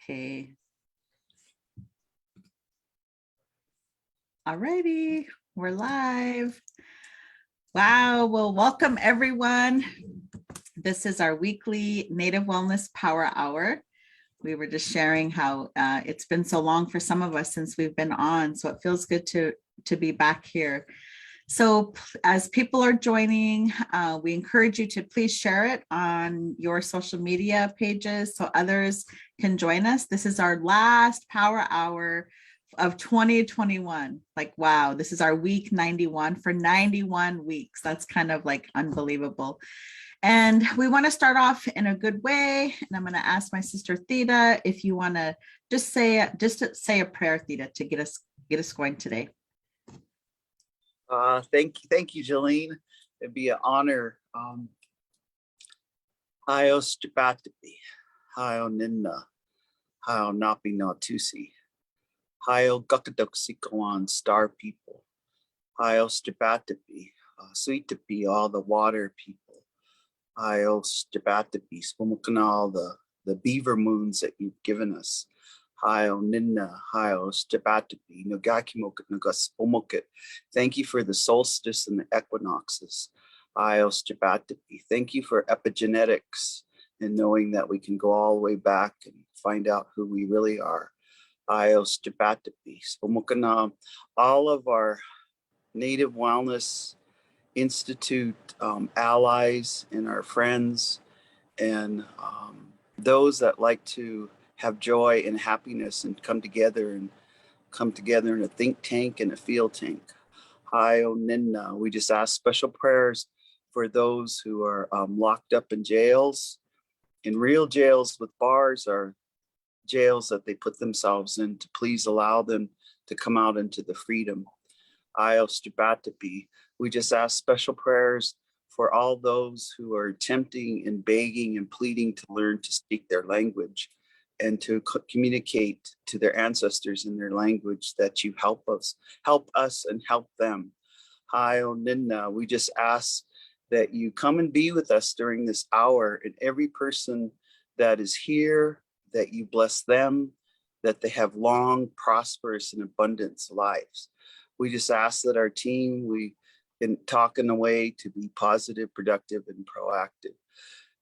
Okay. Alrighty, we're live. Wow, well, welcome everyone. This is our weekly Native Wellness Power Hour. We were just sharing how it's been so long for some of us since we've been on, so it feels good to be back here. So as people are joining, we encourage you to please share it on your social media pages so others can join us. This is our last Power Hour of 2021. Like, wow, this is our week 91 for 91 weeks. That's kind of like unbelievable. And we want to start off in a good way. And I'm going to ask my sister Theta if you want to just say a prayer, Theta, to get us going today. Thank you, Jolene. It'd be an honor. Hayo Stipatipi, Hayo Ninna, Hayo Napi Natusi, Hayo Gukadok Star People, Hayo Stipatipi, Suitapi, all the water people, Hayo Stipatipi, Spumukanal, the beaver moons that you've given us. Hayo Ninna, Hayo Stipatipi, Nogakimoket, Nogaspomokit. Thank you for the solstice and the equinoxes. Hayo Stipatipi. Thank you for epigenetics and knowing that we can go all the way back and find out who we really are. Hayo Stipatipi, Spomokana. All of our Native Wellness Institute allies and our friends and those that like to have joy and happiness and come together in a think tank and a feel tank. Hayo Ninna. We just ask special prayers for those who are locked up in jails. In real jails with bars are jails that they put themselves in, to please allow them to come out into the freedom. Hayo Stipatipi. We just ask special prayers for all those who are attempting and begging and pleading to learn to speak their language and to communicate to their ancestors in their language, that you help us and help them. Hayo Ninna. We just ask that you come and be with us during this hour, and every person that is here, that you bless them, that they have long, prosperous, and abundant lives. We just ask that our team, we can talk in a way to be positive, productive, and proactive.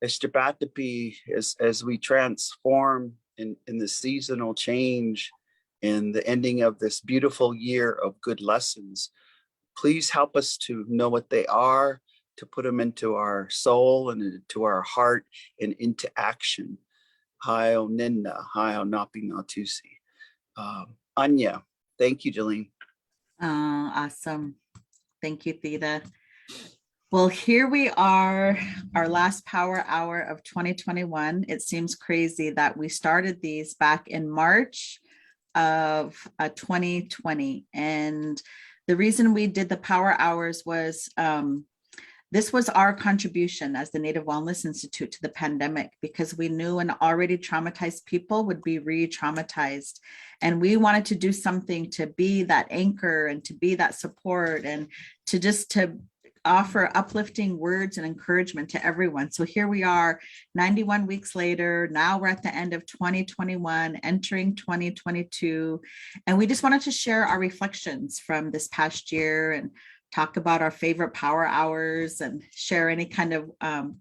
As we transform in the seasonal change and the ending of this beautiful year of good lessons, please help us to know what they are, to put them into our soul and into our heart and into action. Hayo Ninna, Hayo Napi Natusi. Anya, thank you, Jolene. Awesome. Thank you, Theta. Well, here we are, our last Power Hour of 2021. It seems crazy that we started these back in March of 2020. And the reason we did the Power Hours was this was our contribution as the Native Wellness Institute to the pandemic, because we knew an already traumatized people would be re-traumatized. And we wanted to do something to be that anchor and to be that support and to offer uplifting words and encouragement to everyone. So here we are 91 weeks later. Now we're at the end of 2021, entering 2022. And we just wanted to share our reflections from this past year and talk about our favorite power hours and share any kind of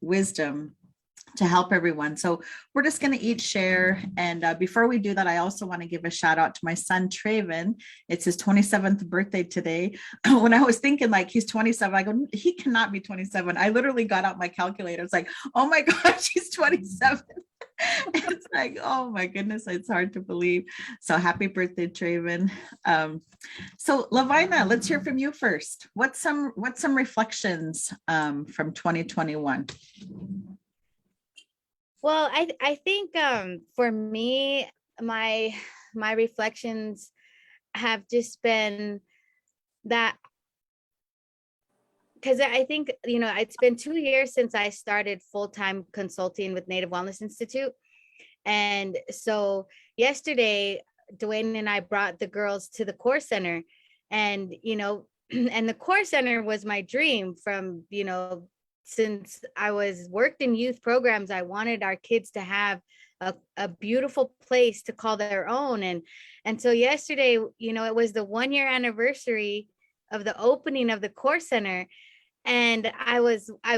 wisdom to help everyone. So we're just going to each share. And before we do that, I also want to give a shout out to my son, Traven. It's his 27th birthday today. When I was thinking like he's 27, I go, he cannot be 27. I literally got out my calculator. It's like, oh my gosh, he's 27. It's like, oh my goodness, it's hard to believe. So happy birthday, Traven. So Lavina, let's hear from you first. What's some reflections from 2021? Well, I think for me, my reflections have just been that, because I think, it's been 2 years since I started full-time consulting with Native Wellness Institute. And so yesterday, Dwayne and I brought the girls to the core center, and, and the core center was my dream from, since I worked in youth programs. I wanted our kids to have a beautiful place to call their own. And so yesterday, you know, it was the 1 year anniversary of the opening of the core center. And I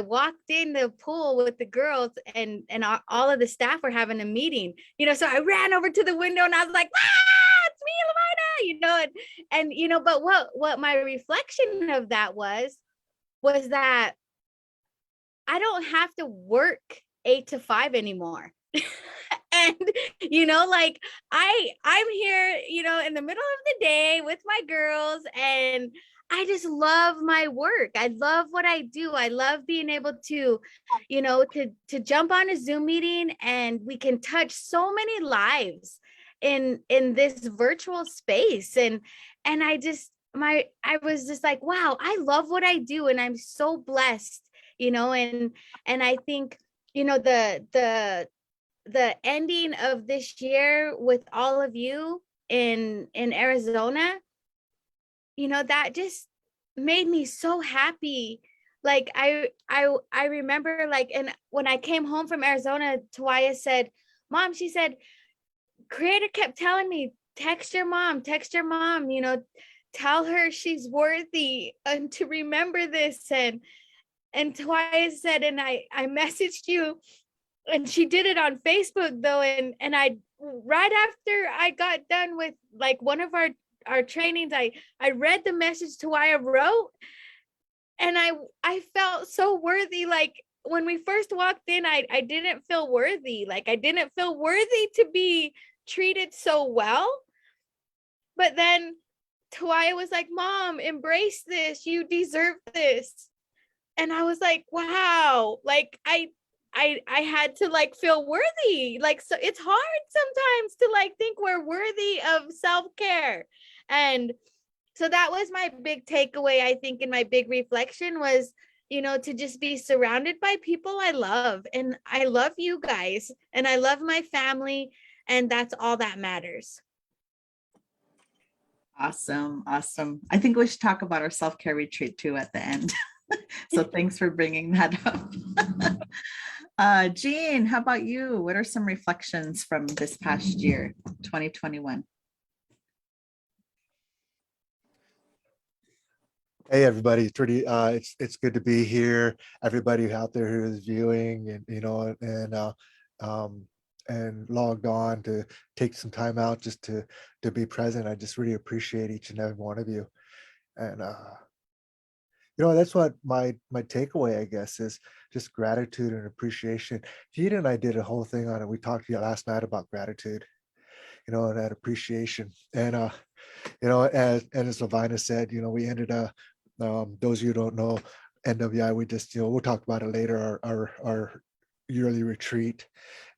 walked in the pool with the girls, and all of the staff were having a meeting, you know, so I ran over to the window and I was like, ah, it's me, Lavina, you know. And you know, but what my reflection of that was that I don't have to work 8 to 5 anymore. And you know, like I'm here, you know, in the middle of the day with my girls, and I just love my work. I love what I do. I love being able to, you know, to jump on a Zoom meeting, and we can touch so many lives in this virtual space. And I was just like, wow, I love what I do, and I'm so blessed, you know. And I think, you know, the ending of this year with all of you in Arizona, you know, that just made me so happy. Like I remember, like, and when I came home from Arizona, Tawaya said, Mom, she said, Creator kept telling me, text your mom, you know, tell her she's worthy and to remember this. And Tawaya said, and I messaged you, and she did it on Facebook though. And I, right after I got done with like one of our trainings, I read the message Tawaya wrote, and I felt so worthy. Like when we first walked in, I didn't feel worthy. Like I didn't feel worthy to be treated so well. But then Tawaya was like, Mom, embrace this. You deserve this. And I was like, wow, like I had to like feel worthy. Like, so it's hard sometimes to like think we're worthy of self-care. And so that was my big takeaway, I think, in my big reflection was, you know, to just be surrounded by people I love. And I love you guys, and I love my family, and that's all that matters. Awesome. Awesome. I think we should talk about our self-care retreat too at the end. So thanks for bringing that up. Jean, how about you? What are some reflections from this past year, 2021? Hey everybody, it's pretty it's good to be here. Everybody out there who is viewing and you know and logged on to take some time out just to be present. I just really appreciate each and every one of you. And you know, that's what my takeaway, I guess, is just gratitude and appreciation. Gina and I did a whole thing on it. We talked to you last night about gratitude, you know, and that appreciation. And you know, as Lavina said, you know, we ended up, those of you who don't know, NWI, we just, you know, we'll talk about it later, our yearly retreat.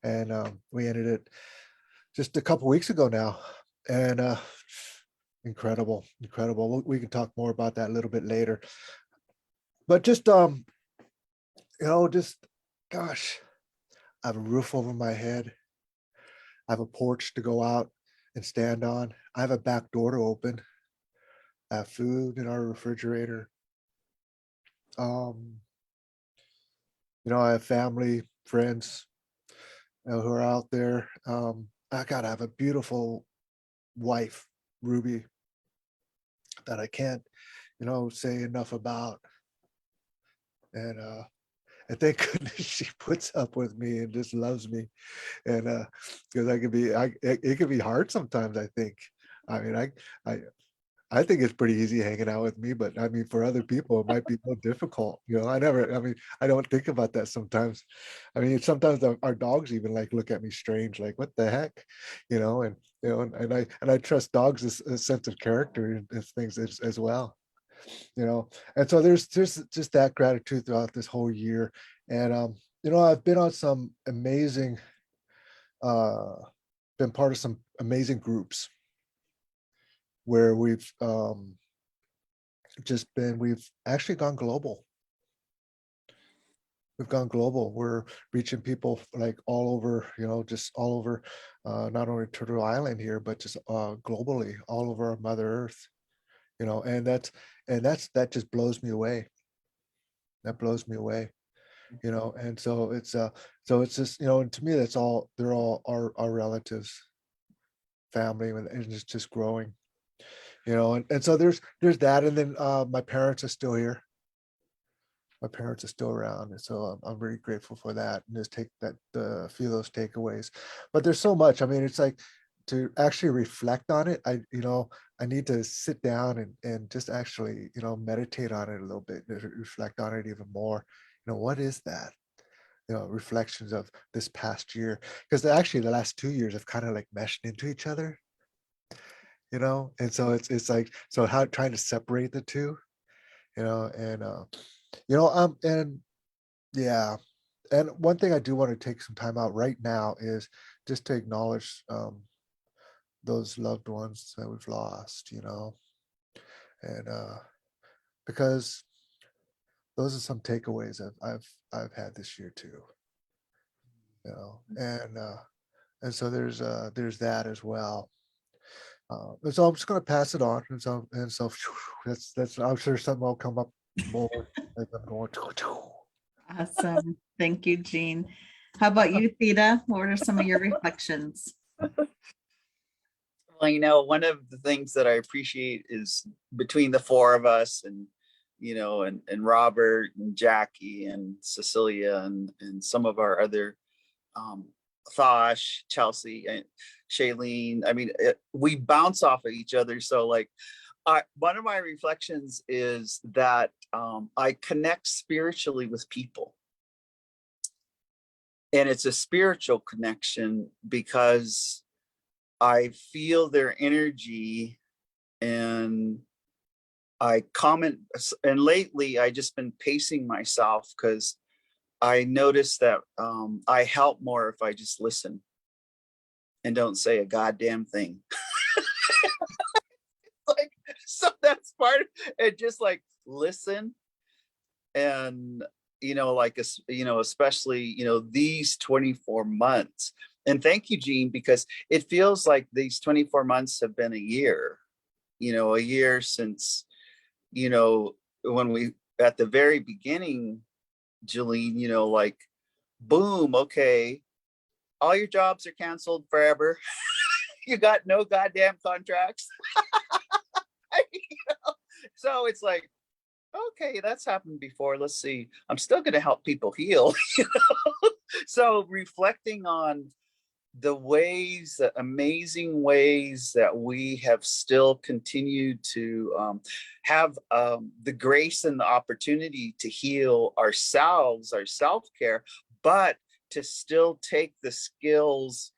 And we ended it just a couple weeks ago now. And incredible. We can talk more about that a little bit later. But just, you know, just, gosh, I have a roof over my head. I have a porch to go out and stand on. I have a back door to open. I have food in our refrigerator. Um, you know, I have family, friends, you know, who are out there. I gotta have a beautiful wife, Ruby, that I can't, you know, say enough about. And thank goodness she puts up with me and just loves me. And because it can be hard sometimes, I think. I mean, I think it's pretty easy hanging out with me, but I mean, for other people, it might be more difficult. You know, I don't think about that sometimes. I mean, sometimes our dogs even like look at me strange, like, what the heck, you know, and, you know, and I trust dogs' a sense of character and things as well, you know. And so there's just that gratitude throughout this whole year. And, you know, I've been on some amazing, been part of some amazing groups where we've we've actually gone global. We've gone global. We're reaching people like all over, you know, just all over, not only Turtle Island here, but just globally, all over Mother Earth, you know. And that just blows me away. That blows me away, you know. And so it's So it's just, you know, and to me, that's all, they're all our relatives, family, and it's just growing, you know, and so there's that. And then my parents are still here. My parents are still around. And so I'm very grateful for that. And just take that, a few of those takeaways. But there's so much. I mean, it's like, to actually reflect on it, I need to sit down and just actually, meditate on it a little bit, reflect on it even more. What is that? Reflections of this past year, because actually the last 2 years have kind of like meshed into each other, and so it's like, so how trying to separate the two, and and yeah. And one thing I do want to take some time out right now is just to acknowledge those loved ones that we've lost, and because those are some takeaways that I've had this year too, and so there's that as well. And so I'm just going to pass it on, and so that's I'm sure something will come up more as I'm going. Awesome. Thank you, Jean. How about you, Theta? What are some of your reflections? Well, one of the things that I appreciate is between the four of us and, and Robert and Jackie and Cecilia and some of our other, Thosh, Chelsea, and Shailene. I mean, we bounce off of each other. So like, one of my reflections is that I connect spiritually with people. And it's a spiritual connection because I feel their energy, and I comment. And lately I just been pacing myself because I noticed that I help more if I just listen and don't say a goddamn thing. Like, so that's part of it, just like listen. And especially these 24 months. And thank you, Jean, because it feels like these 24 months have been a year since, when we, at the very beginning, Jolene, like, boom, okay, all your jobs are canceled forever. You got no goddamn contracts. So it's like, okay, that's happened before. Let's see. I'm still going to help people heal. So reflecting on the amazing ways that we have still continued to have the grace and the opportunity to heal ourselves, our self-care, but to still take the skills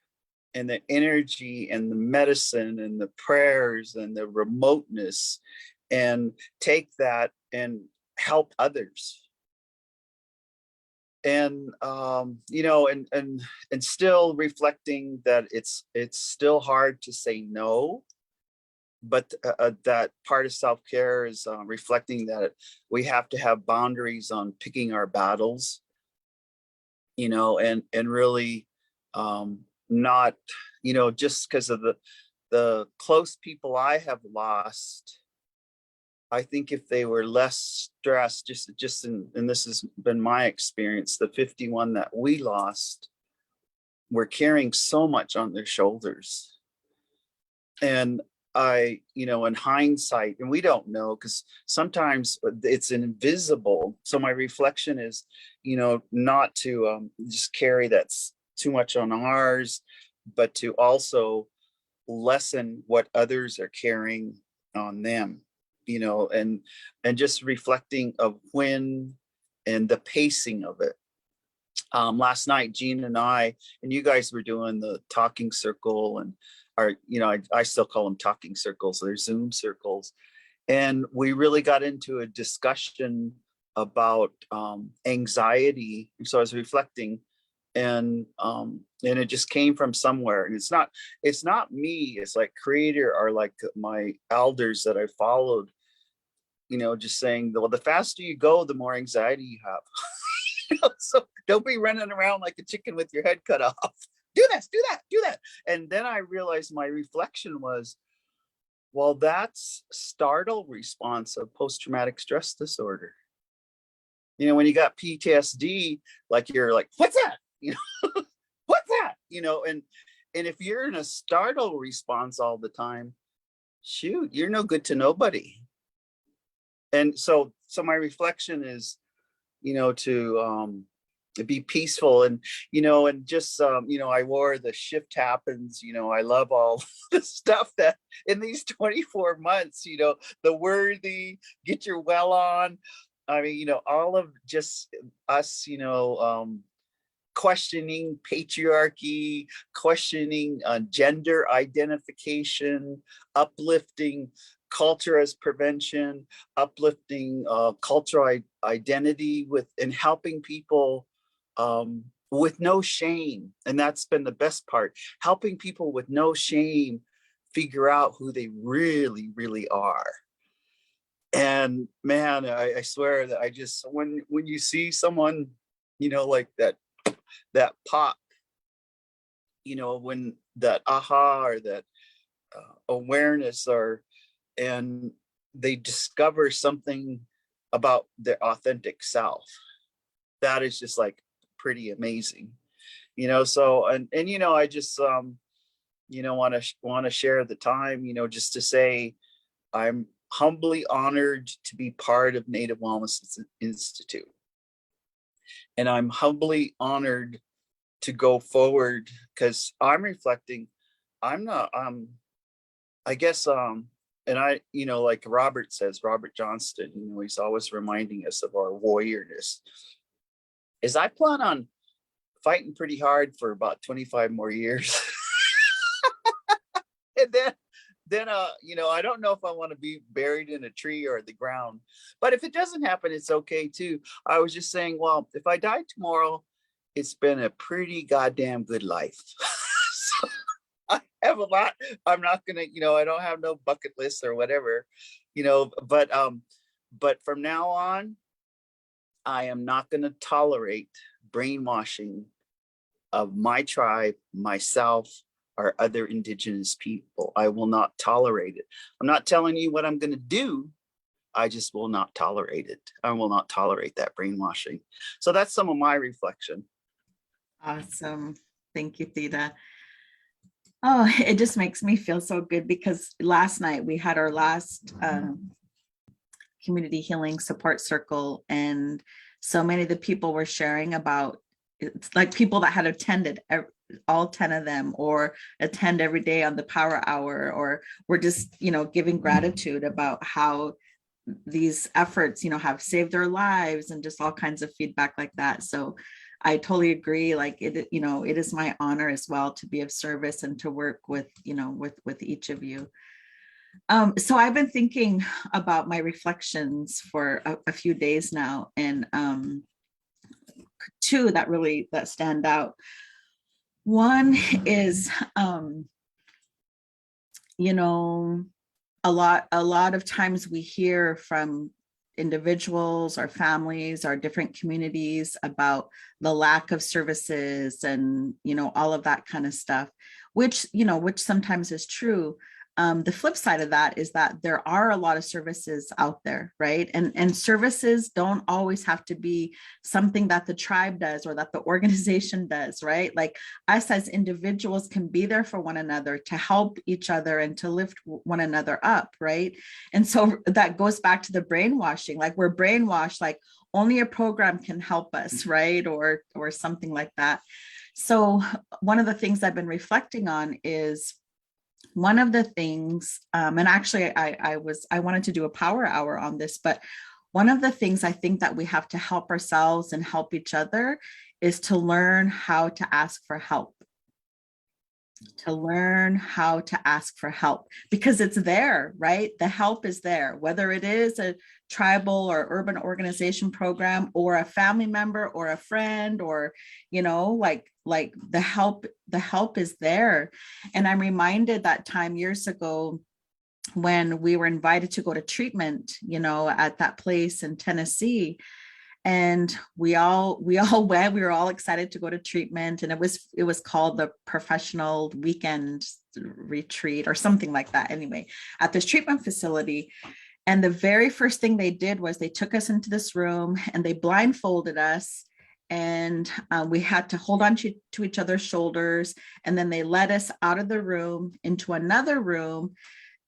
and the energy and the medicine and the prayers and the remoteness and take that and help others. And and still reflecting that it's still hard to say no, but that part of self-care is reflecting that we have to have boundaries on picking our battles, and really not, just because of the close people I have lost. I think if they were less stressed, and this has been my experience, the 51 that we lost were carrying so much on their shoulders. And in hindsight, and we don't know, because sometimes it's invisible. So my reflection is, not to just carry that's too much on ours, but to also lessen what others are carrying on them. And just reflecting of when and the pacing of it. Last night, Jean and you guys were doing the talking circle, and I still call them talking circles. They're Zoom circles. And we really got into a discussion about anxiety. And so I was reflecting, and it just came from somewhere. And it's not me, it's like creator, or like my elders that I followed, just saying, well, the faster you go, the more anxiety you have. So don't be running around like a chicken with your head cut off. Do this, do that, do that. And then I realized my reflection was, well, that's startle response of post-traumatic stress disorder. When you got PTSD, like you're like, what's that? You know, what's that? You know, and if you're in a startle response all the time, shoot, you're no good to nobody. And so my reflection is, you know, to be peaceful, and you know, and just you know, I wore the shift happens, you know, I love all the stuff that in these 24 months, you know, the worthy, get your well on. I mean, you know, all of just us, you know, questioning patriarchy, questioning gender identification, uplifting culture as prevention, uplifting cultural identity with, and helping people with no shame. And that's been the best part, helping people with no shame figure out who they really, really are. And man, I swear that I just, when you see someone, you know, like that pop, you know, when that aha or that awareness, or and they discover something about their authentic self, that is just like pretty amazing, you know. So and you know, I just you know, want to share the time, you know, just to say I'm humbly honored to be part of Native Wellness Institute, and I'm humbly honored to go forward, because I'm reflecting, I'm not I guess and I, you know, like Robert says, Robert Johnston, you know, he's always reminding us of our warriorness, is I plan on fighting pretty hard for about 25 more years. And then you know, I don't know if I want to be buried in a tree or the ground, but if it doesn't happen, it's okay too. I was just saying, well, if I die tomorrow, it's been a pretty goddamn good life. So I have a lot. I'm not gonna, you know, I don't have no bucket list or whatever, you know, but from now on, I am not gonna tolerate brainwashing of my tribe, myself, or other indigenous people. I will not tolerate it. I'm not telling you what I'm gonna do. I just will not tolerate it. I will not tolerate that brainwashing. So that's some of my reflection. Awesome. Thank you, Theda. Oh, it just makes me feel so good, because last night we had our last community healing support circle, and so many of the people were sharing about, it's like people that had attended, all 10 of them, or attend every day on the power hour, or we're just, you know, giving gratitude about how these efforts, you know, have saved their lives, and just all kinds of feedback like that. So I totally agree. Like it, you know, it is my honor as well to be of service and to work with, you know, with each of you. So I've been thinking about my reflections for a few days now, and two that stand out. One is, you know, a lot of times we hear from individuals, our families, our different communities about the lack of services, and, you know, all of that kind of stuff, which, you know, which sometimes is true. The flip side of that is that there are a lot of services out there, right? And services don't always have to be something that the tribe does or that the organization does, right? Like us as individuals can be there for one another, to help each other and to lift one another up, right? And so that goes back to the brainwashing. Like we're brainwashed, like only a program can help us, right? Or something like that. So one of the things I've been reflecting on is, one of the things, and actually I wanted to do a power hour on this, but one of the things I think that we have to help ourselves and help each other is to learn how to ask for help. To learn how to ask for help, because it's there, right? The help is there, whether it is a tribal or urban organization program, or a family member, or a friend, or, you know, like the help is there. And I'm reminded that time years ago when we were invited to go to treatment, you know, at that place in Tennessee. And we all went. We were all excited to go to treatment, and it was called the Professional Weekend Retreat or something like that. Anyway, at this treatment facility, and the very first thing they did was they took us into this room and they blindfolded us, and we had to hold on to each other's shoulders. And then they led us out of the room into another room,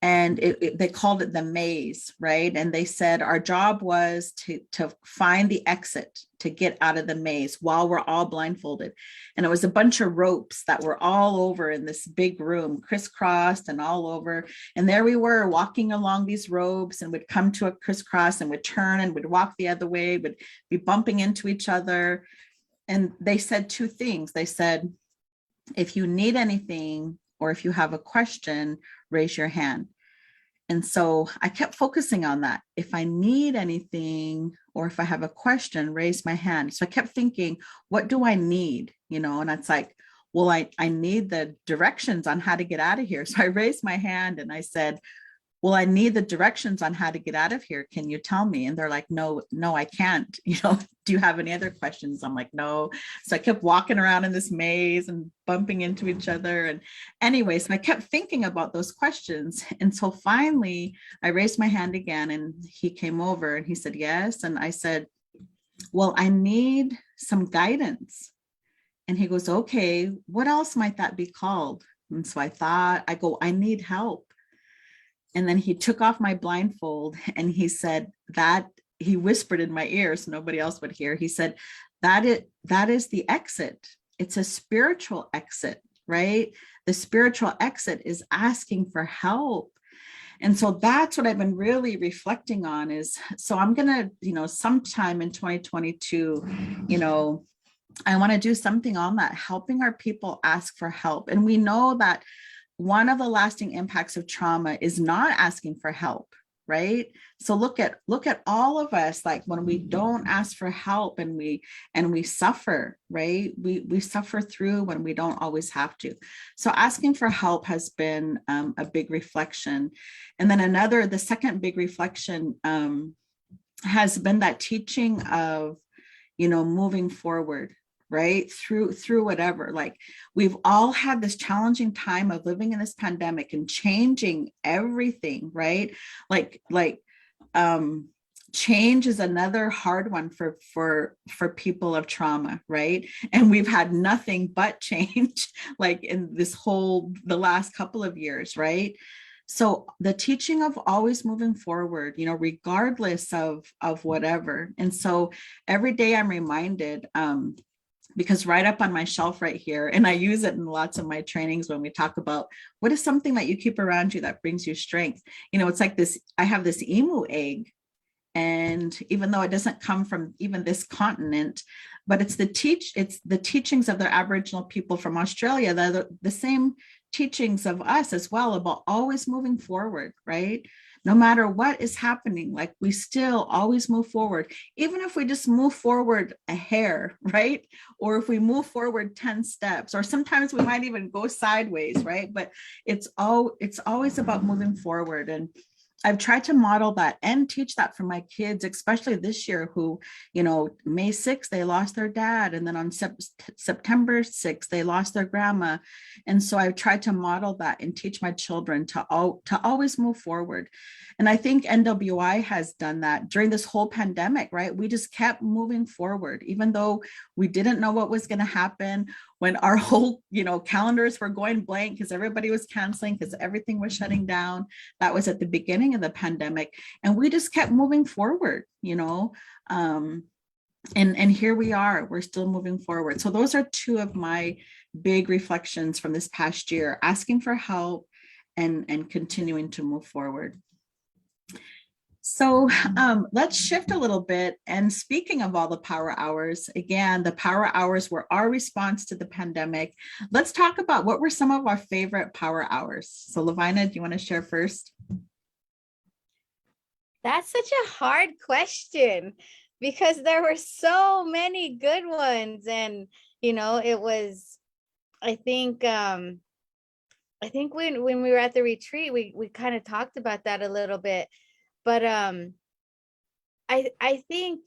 and they called it the maze, right? And they said our job was to find the exit to get out of the maze while we're all blindfolded. And it was a bunch of ropes that were all over in this big room, crisscrossed and all over. And there we were walking along these ropes, and would come to a crisscross and would turn and would walk the other way, would be bumping into each other. And they said two things. They said, if you need anything or if you have a question, raise your hand. And so I kept focusing on that. If I need anything or if I have a question, raise my hand. So I kept thinking, what do I need? And it's like, well, I need the directions on how to get out of here. So I raised my hand and I said, well, I need the directions on how to get out of here. Can you tell me? And they're like, no, I can't. Do you have any other questions? I'm like, no. So I kept walking around in this maze and bumping into each other. And anyway, so I kept thinking about those questions. And so finally I raised my hand again, and he came over and he said, yes. And I said, well, I need some guidance. And he goes, okay, what else might that be called? And so I need help. And then he took off my blindfold and he said that, he whispered in my ear so nobody else would hear. He said, that is the exit. It's a spiritual exit, right? The spiritual exit is asking for help. And so that's what I've been really reflecting on is, so I'm going to, sometime in 2022, I want to do something on that, helping our people ask for help. And we know that one of the lasting impacts of trauma is not asking for help, right? So look at all of us, like when we don't ask for help and we suffer, right? We suffer through when we don't always have to. So asking for help has been a big reflection. And then the second big reflection has been that teaching of, moving forward, right? Through whatever, like we've all had this challenging time of living in this pandemic and changing everything, right? Like change is another hard one for people of trauma, right? And we've had nothing but change, like in the last couple of years, right? So the teaching of always moving forward, regardless of whatever. And so every day I'm reminded, because right up on my shelf right here, and I use it in lots of my trainings when we talk about what is something that you keep around you that brings you strength. It's like this, I have this emu egg, and even though it doesn't come from even this continent, but it's the teachings of the Aboriginal people from Australia, the same teachings of us as well, about always moving forward, right? No matter what is happening, like we still always move forward, even if we just move forward a hair, right? Or if we move forward 10 steps, or sometimes we might even go sideways, right? But it's always about moving forward. And I've tried to model that and teach that for my kids, especially this year, who, May 6th, they lost their dad. And then on September 6th, they lost their grandma. And so I've tried to model that and teach my children to always move forward. And I think NWI has done that during this whole pandemic, right? We just kept moving forward, even though we didn't know what was going to happen, when our whole, calendars were going blank because everybody was canceling, because everything was shutting down. That was at the beginning of the pandemic. And we just kept moving forward, and here we are, we're still moving forward. So those are two of my big reflections from this past year, asking for help and continuing to move forward. So let's shift a little bit. And speaking of all the power hours, again, the power hours were our response to the pandemic. Let's talk about what were some of our favorite power hours. So Lavina, do you want to share first? That's such a hard question because there were so many good ones. And, it was, I think when we were at the retreat, we kind of talked about that a little bit. But I think,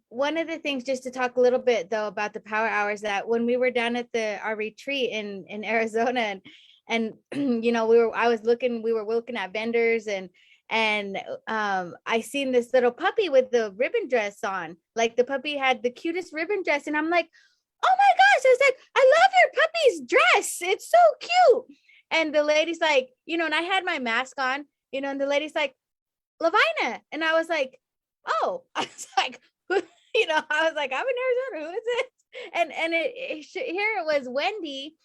one of the things, just to talk a little bit though about the power hours, that when we were down at our retreat in Arizona, and we were looking at vendors, and and I seen this little puppy with the ribbon dress on. Like the puppy had the cutest ribbon dress, and I'm like, oh my gosh! I was like, I love your puppy's dress. It's so cute. And the lady's like, and I had my mask on, and the lady's like, Lavina, and I was like, oh, I was like, I was like, I'm in Arizona. Who is it? And here it was Wendy,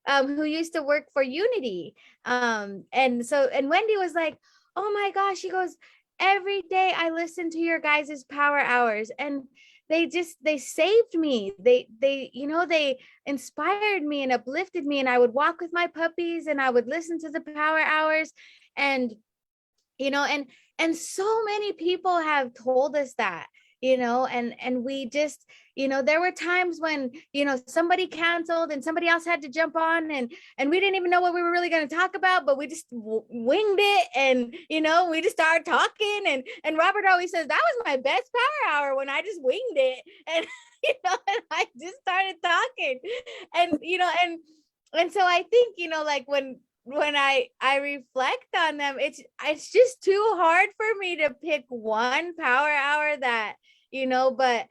who used to work for Unity. And Wendy was like, oh my gosh, she goes, every day I listen to your guys' power hours, and they saved me. They inspired me and uplifted me, and I would walk with my puppies and I would listen to the power hours. And and so many people have told us that, and we just, there were times when, somebody canceled and somebody else had to jump on, and we didn't even know what we were really going to talk about, but we just winged it. And, we just started talking, and Robert always says that was my best power hour, when I just winged it. And, and I just started talking, and, and so I think, like when I reflect on them, it's just too hard for me to pick one power hour that, but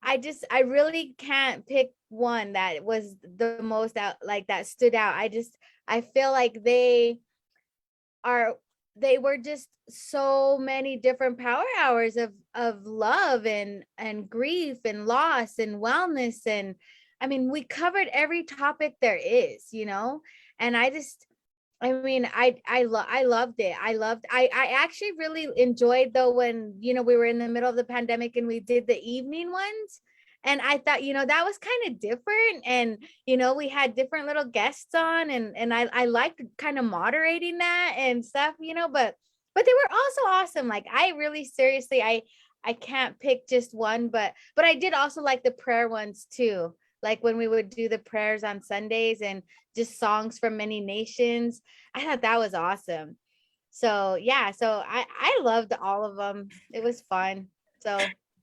I really can't pick one that was the most out, like that stood out. I feel like they were just so many different power hours of love and grief and loss and wellness. And I mean, we covered every topic there is, and I loved it. I actually really enjoyed, though, when, we were in the middle of the pandemic and we did the evening ones. And I thought, that was kind of different. And, we had different little guests on, and I liked kind of moderating that and stuff, but they were also awesome. Like, I really seriously, I can't pick just one, but I did also like the prayer ones too. Like when we would do the prayers on Sundays and just songs from many nations. I thought that was awesome. So yeah, so I loved all of them. It was fun. So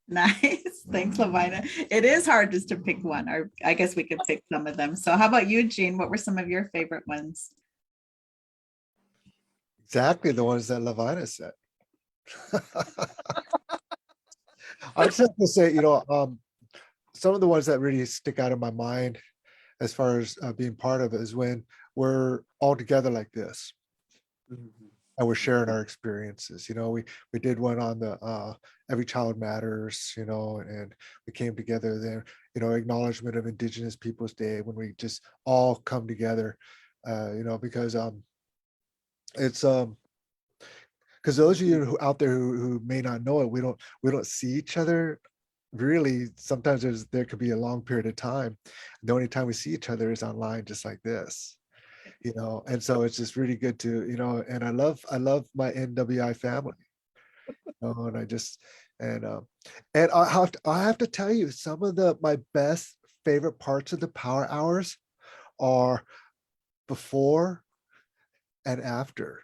Nice. Thanks, Lavina. It is hard just to pick one, or I guess we could pick some of them. So how about you, Jean? What were some of your favorite ones? Exactly the ones that Lavina said. I just have to say, some of the ones that really stick out in my mind as far as being part of it is when we're all together like this, and we're sharing our experiences. We did one on the Every Child Matters, and we came together there, acknowledgement of Indigenous Peoples Day, when we just all come together, because it's because those of you out there who may not know it, we don't see each other really. Sometimes there could be a long period of time. The only time we see each other is online, just like this, and so it's just really good to, and I love my NWI family, and and I have to tell you, some of my best favorite parts of the power hours are before and after.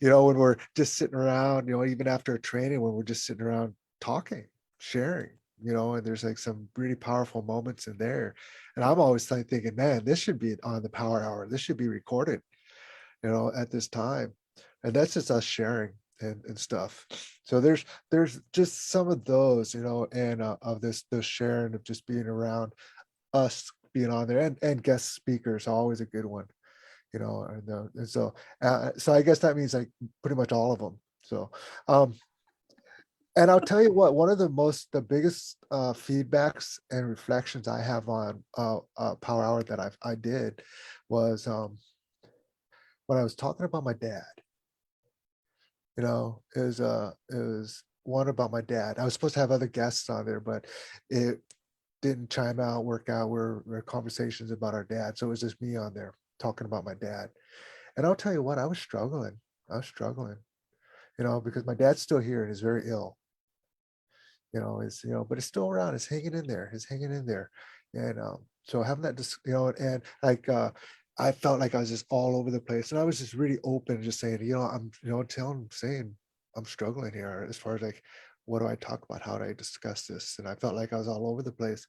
When we're just sitting around, even after a training, when we're just sitting around talking, sharing, and there's like some really powerful moments in there. And I'm always thinking, man, this should be on the power hour. This should be recorded, at this time. And that's just us sharing and stuff. So there's just some of those, and of this sharing of just being around, us being on there, and guest speakers, always a good one. And so I guess that means like pretty much all of them. So and I'll tell you what, one of the biggest feedbacks and reflections I have on power hour that I did was when I was talking about my dad. It was one about my dad. I was supposed to have other guests on there, but it didn't work out. We're conversations about our dad, so it was just me on there talking about my dad. And I'll tell you what, I was struggling, because my dad's still here and is very ill, but it's still around, it's hanging in there. And so having that, and like, I felt like I was just all over the place, and I was just really open, just saying, I'm, saying I'm struggling here as far as like, what do I talk about? How do I discuss this? And I felt like I was all over the place.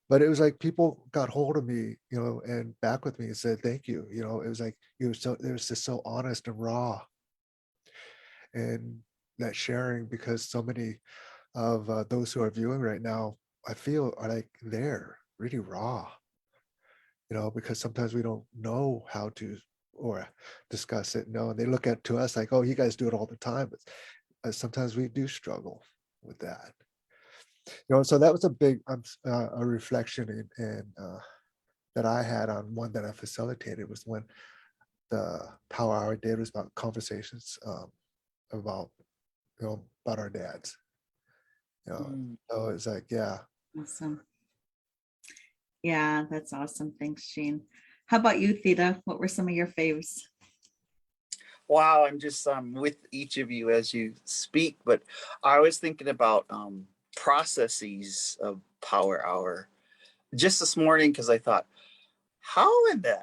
but it was like people got hold of me, and back with me and said, thank you. It was like, it was just so honest and raw, and that sharing, because so many of those who are viewing right now, I feel, are like they're really raw, because sometimes we don't know how to or discuss it. And they look at to us like, oh, you guys do it all the time, but sometimes we do struggle with that. So that was a big a reflection that I had on one that I facilitated, was when the power hour did was about conversations about about our dads. Mm. So it's like, yeah. Awesome. Yeah, that's awesome. Thanks, Jean. How about you, Theta? What were some of your faves? Wow, I'm just with each of you as you speak, but I was thinking about processes of power hour just this morning, because I thought, how in the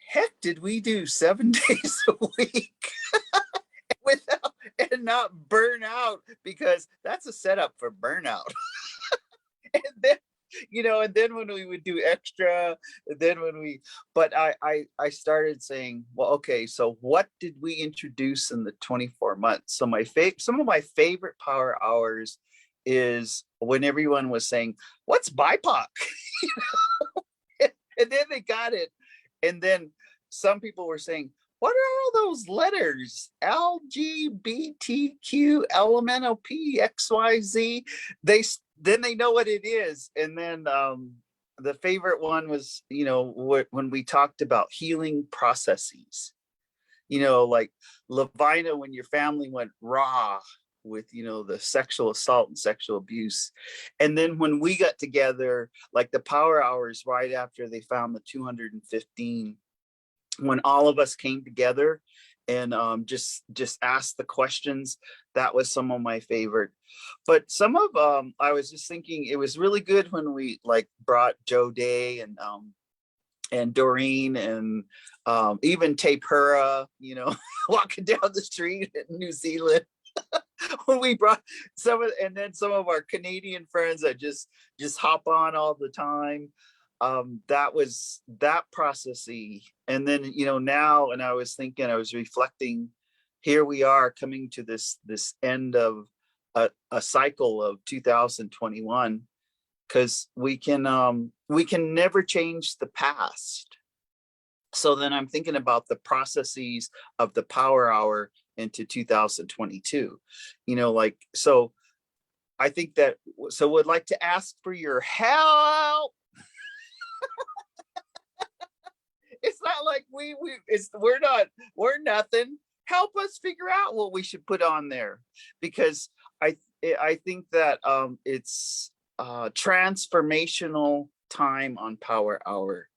heck did we do 7 days a week without and not burn out? Because that's a setup for burnout. And then, and then when we would do extra, and then but I started saying, well, okay, so what did we introduce in the 24 months? So some of my favorite power hours is when everyone was saying, what's BIPOC? And then they got it. And then some people were saying, what are all those letters? LGBTQ, LMNOP, XYZ. Then they know what it is. And then the favorite one was, when we talked about healing processes. Like Lavina, when your family went raw with the sexual assault and sexual abuse. And then when we got together, like the power hours right after they found the 215, when all of us came together and just asked the questions, that was some of my favorite. But some of I was just thinking, it was really good when we like brought Joe Day and Doreen and even Tapura, walking down the street in New Zealand. When we brought some of our Canadian friends that just hop on all the time. That was that processy. And then now, and I was reflecting, here we are coming to this end of a cycle of 2021, because we can never change the past. So then I'm thinking about the processes of the power hour into 2022, so I think that, so would like to ask for your help. It's not like we're nothing. Help us figure out what we should put on there, because I think that it's transformational time on power hour.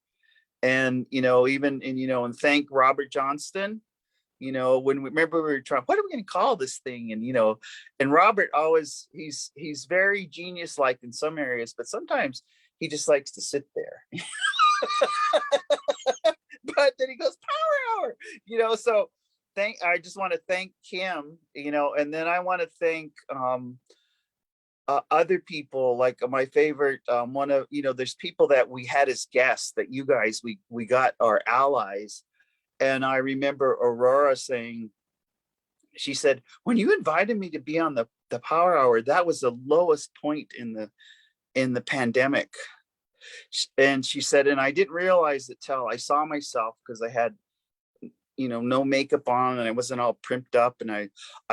And and thank Robert Johnston. When we were trying, what are we going to call this thing? And Robert always, he's very genius like in some areas, but sometimes he just likes to sit there. But then he goes, power hour, so I just want to thank him, and then I want to thank other people, like my favorite one of, there's people that we had as guests that you guys, we got our allies. And I remember Aurora saying, she said, when you invited me to be on the power hour, that was the lowest point in the pandemic. And she said, and I didn't realize it till I saw myself, because I had no makeup on and I wasn't all primped up, and I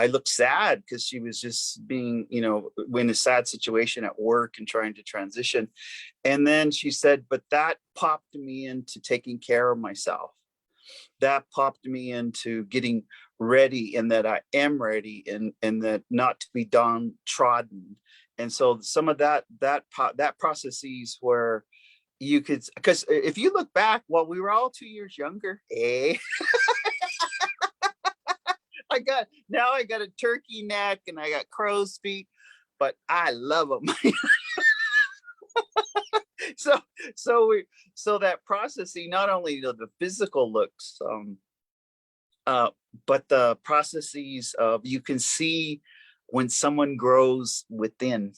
looked sad because she was just being in a sad situation at work and trying to transition. And then she said, but that popped me into taking care of myself. That popped me into getting ready, and that I am ready, and that not to be downtrodden. And so some of that processes where you could, because if you look back, well, we were all 2 years younger, eh? I got a turkey neck and I got crow's feet, but I love them. So that processing, not only the physical looks, but the processes of, you can see when someone grows within.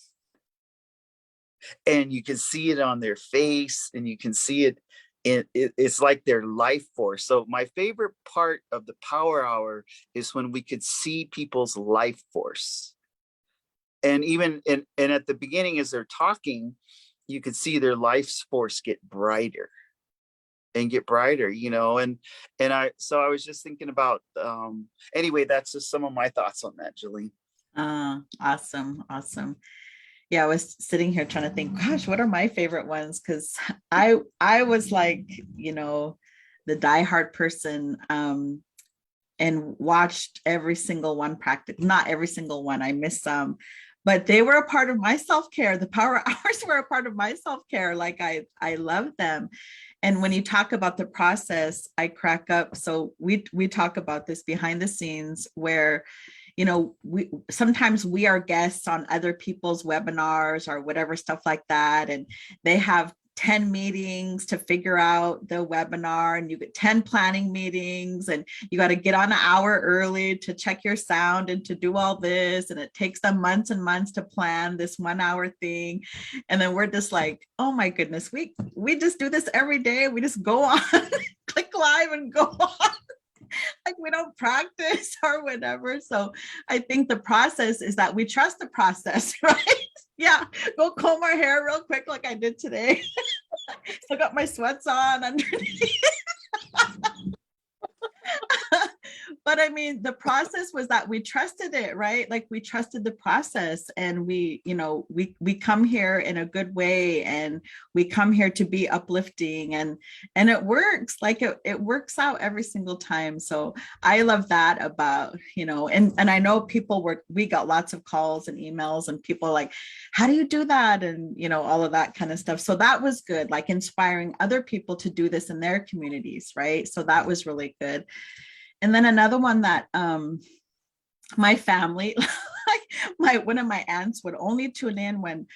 and you can see it on their face, and you can see it it's like their life force. So my favorite part of the power hour is when we could see people's life force. And even and at the beginning, as they're talking, you could see their life's force get brighter and get brighter, and I was just thinking about anyway, that's just some of my thoughts on that, Jolene. Awesome. Yeah, I was sitting here trying to think, gosh, what are my favorite ones? Because I was like, the diehard person, and watched every single one practice. Not every single one, I missed some, but they were a part of my self-care. The power hours were a part of my self-care. Like I love them. And when you talk about the process, I crack up. So we talk about this behind the scenes where, we sometimes we are guests on other people's webinars or whatever stuff like that. And they have 10 meetings to figure out the webinar, and you get 10 planning meetings, and you got to get on an hour early to check your sound and to do all this. And it takes them months and months to plan this 1 hour thing. And then we're just like, oh my goodness, we just do this every day. We just go on, click live and go on. Like we don't practice or whatever. So I think the process is that we trust the process, right? Yeah, go comb our hair real quick like I did today. Still got my sweats on underneath. But I mean, the process was that we trusted it, right? Like we trusted the process, and we come here in a good way, and we come here to be uplifting, and it works. Like it works out every single time. So I love that about, and I know we got lots of calls and emails, and people like, how do you do that? And, all of that kind of stuff. So that was good, like inspiring other people to do this in their communities, right? So that was really good. And then another one that my family, like one of my aunts would only tune in when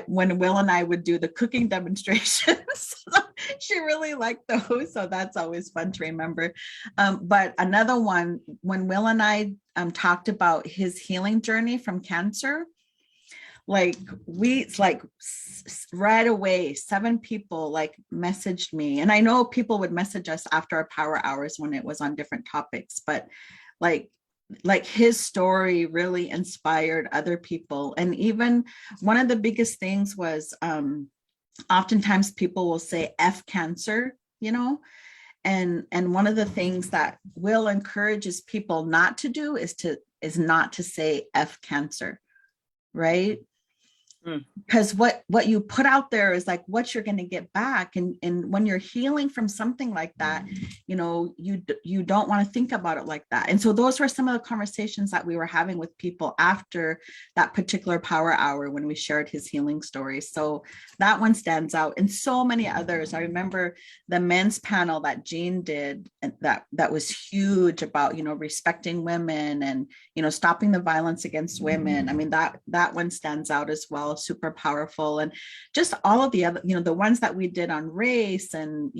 Will and I would do the cooking demonstrations. So she really liked those. So that's always fun to remember. But another one, when Will and I talked about his healing journey from cancer, like right away 7 people like messaged me, and I know people would message us after our power hours when it was on different topics, but like his story really inspired other people. And even one of the biggest things was oftentimes people will say F cancer, and one of the things that Will encourages people not to do is not to say F cancer, right? Because what you put out there is like what you're going to get back, and when you're healing from something like that, you don't want to think about it like that. And so those were some of the conversations that we were having with people after that particular power hour when we shared his healing story. So that one stands out, and so many others. I remember the men's panel that Jean did, and that was huge about respecting women and stopping the violence against women. I mean, that one stands out as well. Super powerful. And just all of the other, the ones that we did on race, and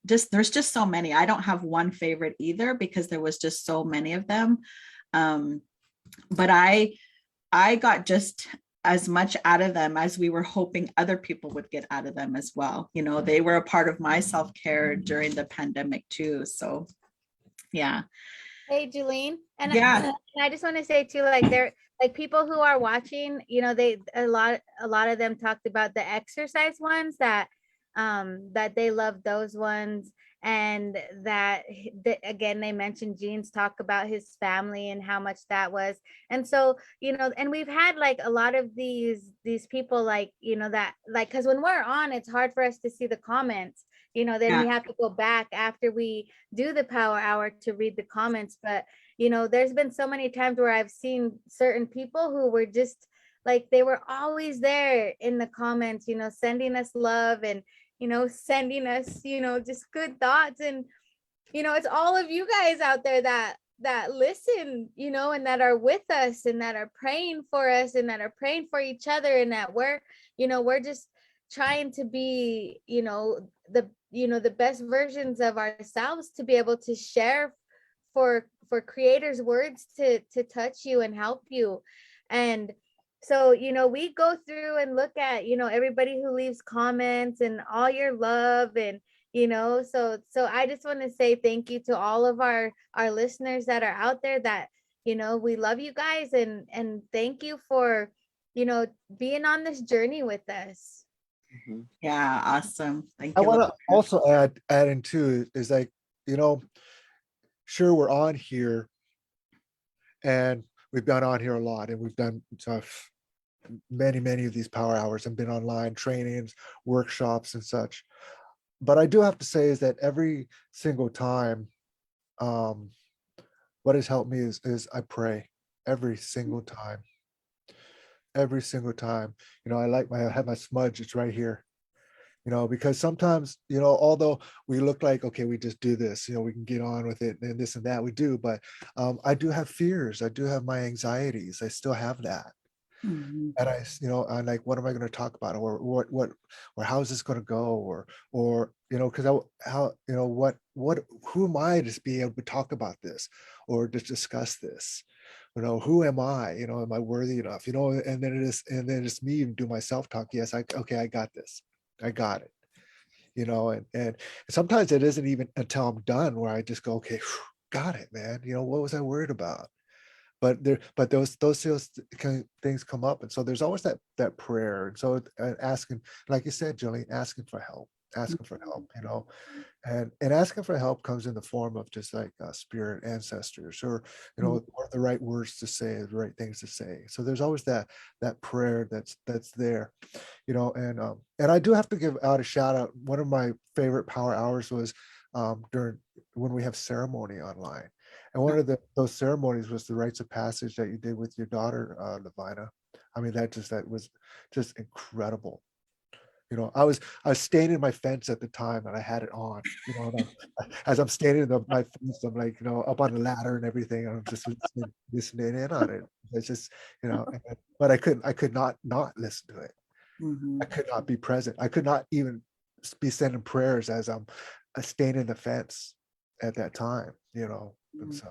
there's just so many. I don't have one favorite either, because there was just so many of them. But I got just as much out of them as we were hoping other people would get out of them as well. They were a part of my self-care during the pandemic too. So yeah. Hey, Julene, and yeah, I just want to say too, like people who are watching, a lot of them talked about the exercise ones, that they love those ones, and that again they mentioned Gene's talk about his family and how much that was. And so and we've had like a lot of these people, like that, like, because when we're on, it's hard for us to see the comments. Then we have to go back after we do the power hour to read the comments. But there's been so many times where I've seen certain people who were just like, they were always there in the comments, sending us love, and sending us just good thoughts. And it's all of you guys out there that listen, and that are with us, and that are praying for us, and that are praying for each other, and that we're just trying to be the best versions of ourselves, to be able to share for creators' words to touch you and help you. And so, we go through and look at, everybody who leaves comments and all your love, and, so I just want to say thank you to all of our listeners that are out there, that, we love you guys, and thank you for, being on this journey with us. Mhm. Yeah, awesome. Thank I you. want to Lavina. also add in too, is like, sure, we're on here and we've been on here a lot, and we've done stuff, many of these power hours, and been online trainings, workshops and such. But I do have to say is that every single time, um, what has helped me is I pray every single time. Every single time. I have my smudge, it's right here. Because sometimes, although we look like, okay, we just do this, we can get on with it and this and that, we do, but I do have fears. I do have my anxieties. I still have that. Mhm. And I'm like, what am I going to talk about? Or how is this going to go? Or, because who am I to be able to talk about this or to discuss this? Who am I? Am I worthy enough? And then it's me do my self-talk. Yes, okay, I got this. I got it. And sometimes it isn't even until I'm done where I just go, okay, phew, got it, man. What was I worried about? But those things come up, and so there's always that prayer, and so asking, like you said, Jillian, asking for help, and asking for help comes in the form of just like spirit ancestors, or or the right words to say, the right things to say. So there's always that prayer that's there, and I do have to give out a shout out. One of my favorite power hours was during when we have ceremony online. And one of those ceremonies was the rites of passage that you did with your daughter, Lavina. I mean, that was just incredible. I was standing in my fence at the time, and I had it on. As I'm standing in my fence, I'm like, up on the ladder and everything. And I'm just listening in on it. It's just, but I could not listen to it. I Mhm. could not be present. I could not even be sending prayers as I'm standing in the fence at that time. And so.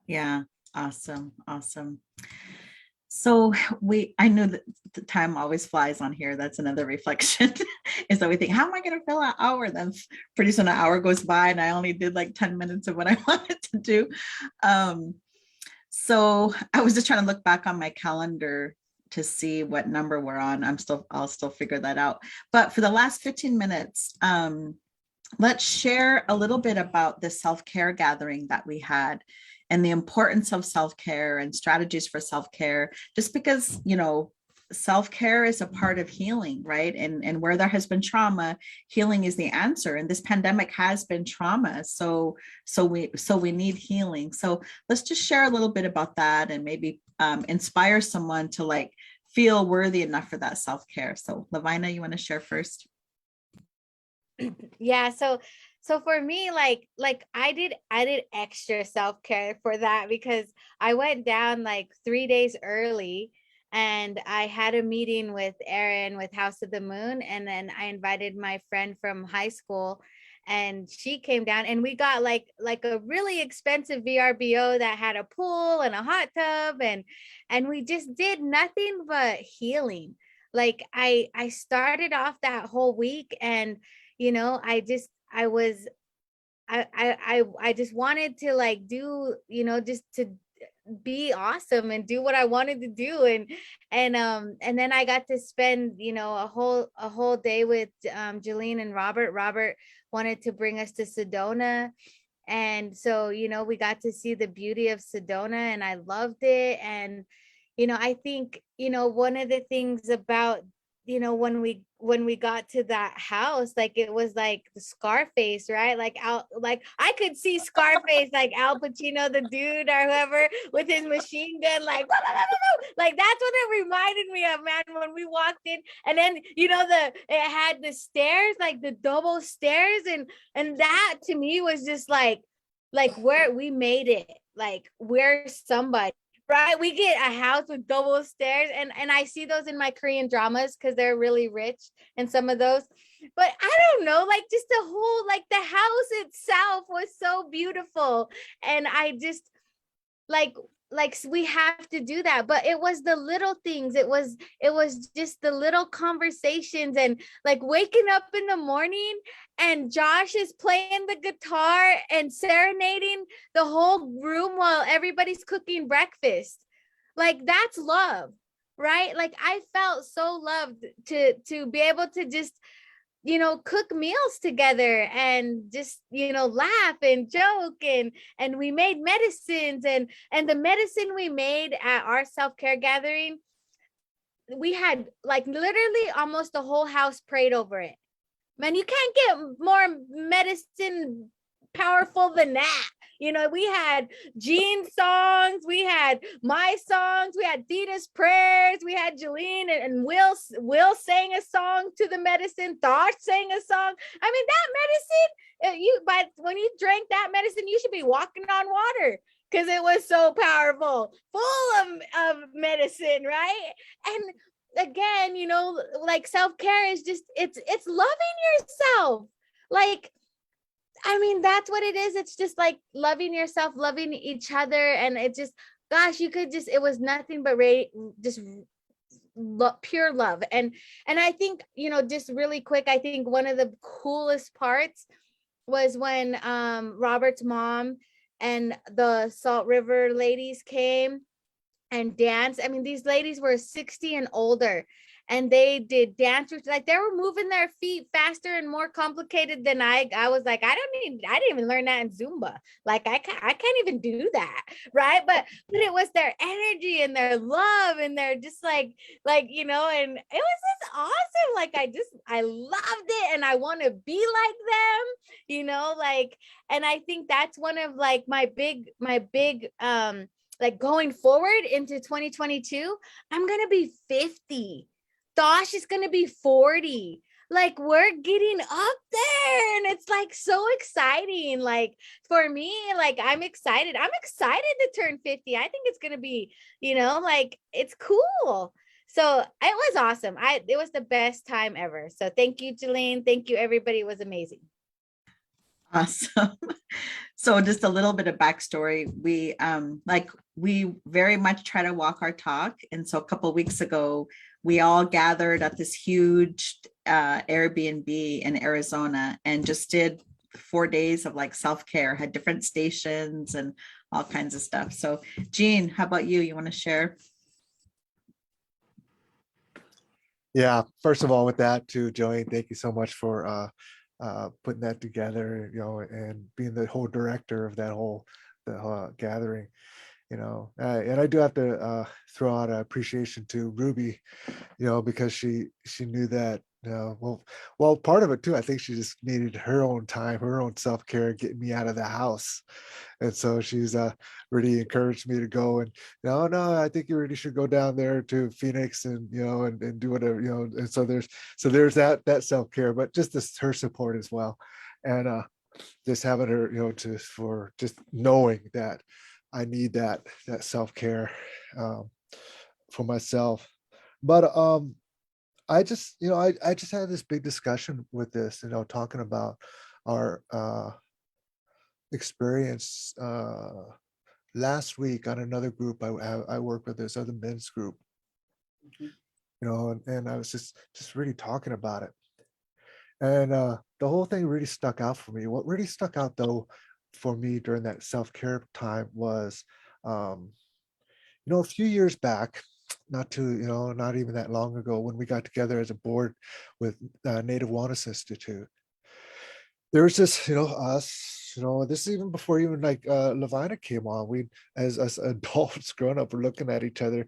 Yeah, awesome, awesome. So I know that the time always flies on here. That's another reflection is that we think, how am I going to fill an hour? Then pretty soon an hour goes by and I only did like 10 minutes of what I wanted to do. So I was just trying to look back on my calendar to see what number we're on. I'll still figure that out. But for the last 15 minutes, let's share a little bit about the self-care gathering that we had and the importance of self-care and strategies for self-care, just because, self-care is a part of healing, right? And where there has been trauma, healing is the answer. And this pandemic has been trauma. So we need healing. So let's just share a little bit about that and maybe inspire someone to like feel worthy enough for that self-care. So Lavina, you want to share first? Yeah, so for me, like I did extra self-care for that, because I went down like 3 days early, and I had a meeting with Erin with House of the Moon, and then I invited my friend from high school, and she came down, and we got like a really expensive VRBO that had a pool and a hot tub, and we just did nothing but healing. Like I started off that whole week, and I just wanted to like do, just to be awesome and do what I wanted to do. And then I got to spend, a whole day with Jolene and Robert. Robert wanted to bring us to Sedona. And so, we got to see the beauty of Sedona, and I loved it. And I think, one of the things about, when we got to that house, like it was like the Scarface, right? Like I could see Scarface, like Al Pacino, the dude or whoever, with his machine gun, like like that's what it reminded me of, man, when we walked in. And then it had the stairs, like the double stairs, and that to me was just like where we made it, like we're somebody. Right, we get a house with double stairs, and I see those in my Korean dramas because they're really rich in some of those. But I don't know, like just the whole, like the house itself was so beautiful, and I just like like we have to do that, but it was the little things. It was just the little conversations, and like waking up in the morning and Josh is playing the guitar and serenading the whole room while everybody's cooking breakfast. Like that's love, right? Like I felt so loved to be able to just cook meals together and just laugh and joke, and we made medicines, and the medicine we made at our self-care gathering, we had like literally almost the whole house prayed over it. Man, you can't get more medicine powerful than that. We had Jean's songs, we had my songs, we had Theta's prayers, we had Jolene and Will sang a song to the medicine, Thosh sang a song. I mean, that medicine, when you drank that medicine, you should be walking on water because it was so powerful, full of medicine, right? And again, like self-care is just it's loving yourself. Like, I mean, that's what it is. It's just like loving yourself, loving each other. And it just, gosh, it was nothing but pure love. And I think, just really quick, I think one of the coolest parts was when Robert's mom and the Salt River ladies came and danced. I mean, these ladies were 60 and older, and they did dance, like they were moving their feet faster and more complicated than I was like, I didn't even learn that in Zumba. Like I can't even do that, right? But it was their energy and their love, and they're just like, and it was just awesome. Like I loved it, and I want to be like them, like, and I think that's one of like my big like going forward into 2022, I'm going to be 50. Thosh is going to be 40. Like we're getting up there, and it's like so exciting. Like for me, like I'm excited to turn 50. I think it's going to be, like it's cool. So it was awesome. It was the best time ever. So thank you, Jolene. Thank you, everybody. It was amazing. Awesome. So just a little bit of backstory. We very much try to walk our talk. And so a couple of weeks ago, we all gathered at this huge Airbnb in Arizona and just did 4 days of like self-care, had different stations and all kinds of stuff. So Jean, how about you? You want to share? Yeah, first of all, with that too, Joey, thank you so much for putting that together, and being the whole director of that whole gathering, and I do have to throw out an appreciation to Ruby, because she knew that, well, part of it too, I think she just needed her own time, her own self-care, getting me out of the house. And so she's really encouraged me to go, and no, I think you really should go down there to Phoenix and, and do whatever, and so there's that self-care, but just her support as well. And just having her, for just knowing that I need that self-care for myself. But I just, I just had this big discussion with this, talking about our experience last week on another group I work with, this other men's group, and I was just really talking about it. And the whole thing really stuck out for me. What really stuck out though for me during that self-care time was, a few years back, not even that long ago, when we got together as a board with Native Wellness Institute, there was just, us, this is even before even like Lavina came on. We, as us adults growing up, were looking at each other,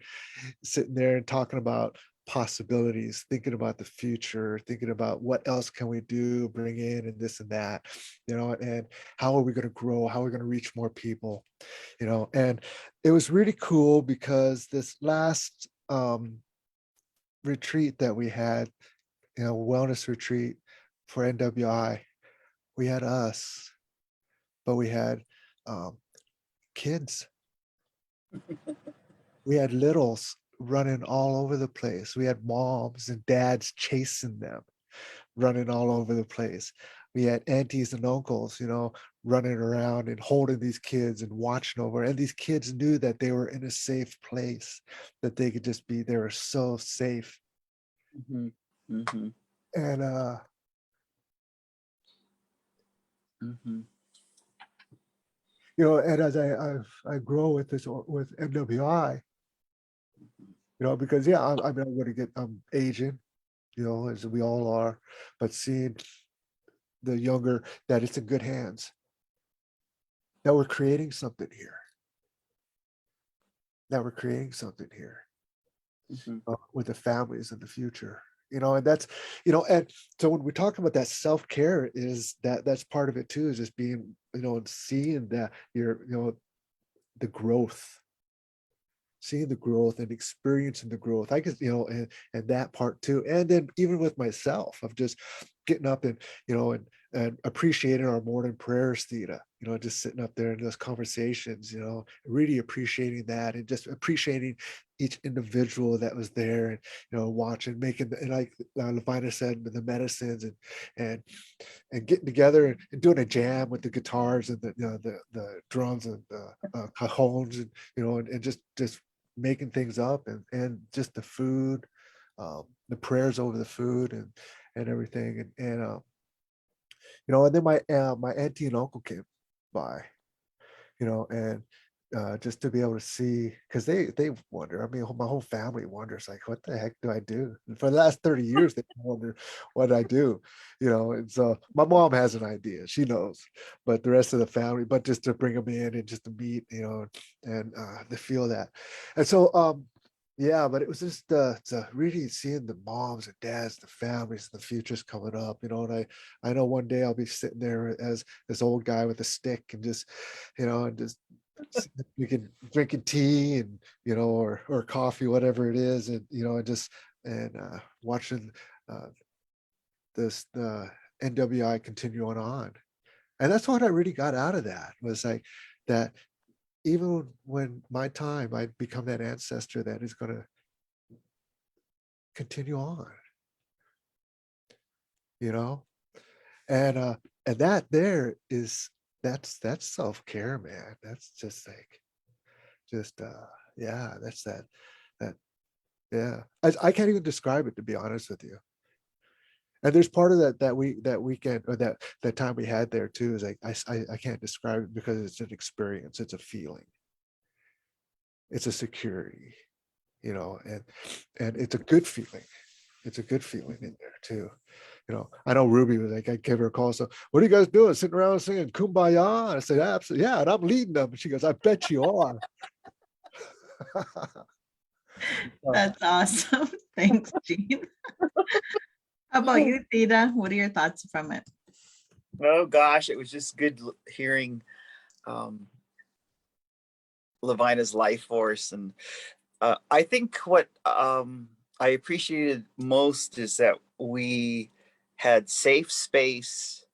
sitting there and talking about possibilities, thinking about the future, thinking about what else can we do, bring in, and this and that, and how are we going to grow, how are we going to reach more people, and it was really cool because this last retreat that we had, wellness retreat for NWI, we had us, but we had kids. We had littles running all over the place. We had moms and dads chasing them, running all over the place. We had aunties and uncles, running around and holding these kids and watching over. And these kids knew that they were in a safe place, that they could just be, they were so safe. Mm-hmm. Mm-hmm. And Mm-hmm. you know, and as I grow with this, with NWI, you know, because yeah, I mean, I'm aging, you know, as we all are, but seeing the younger, that it's in good hands, that we're creating something here, Mm-hmm. with the families in the future, you know. And that's, you know, and so when we talk about that self-care, is that's part of it too, is just being, you know, and seeing that you're, you know, the growth, seeing the growth and experiencing the growth. I guess, you know, and that part too. And then even with myself, of just getting up and, you know, and appreciating our morning prayers, Theta, you know, just sitting up there in those conversations, you know, really appreciating that, and just appreciating each individual that was there, and, you know, watching, making, and like Levina said, the medicines, and and getting together and doing a jam with the guitars and the, you know, the drums and the cajones, and, you know, and just making things up, and just the food, the prayers over the food, and everything, and you know. And then my auntie and uncle came by, you know, and just to be able to see, because they wonder, I mean, my whole family wonders, like, what the heck do I do? And for the last 30 years they wonder what I do, you know. And so my mom has an idea, she knows, but the rest of the family, but just to bring them in and just to meet, you know, and to feel that. And so yeah, but it was just to really seeing the moms and dads, the families, the futures coming up, you know. And I know one day I'll be sitting there as this old guy with a stick, and just, you know, and just drinking tea, and, you know, or coffee, whatever it is, and, you know, and just, and watching the NWI continue on. And that's what I really got out of that, was like that, even when my time, I become that ancestor that is going to continue on, you know. And that there is, that's self-care, man. That's just like, just yeah, that's that yeah, I can't even describe it, to be honest with you. And there's part of that weekend, or that time we had there too, is like, I can't describe it, because it's an experience, it's a feeling, it's a security, you know. And it's a good feeling, it's a good feeling in there too, you know. I know Ruby was like, I gave her a call, so what are you guys doing, sitting around singing Kumbaya? I said, absolutely, yeah, and I'm leading them. And she goes, I bet you are. That's awesome. Thanks, Jean. How about you, Theta? What are your thoughts from it? Oh gosh, it was just good hearing Levina's life force. And I think what I appreciated most is that we had safe space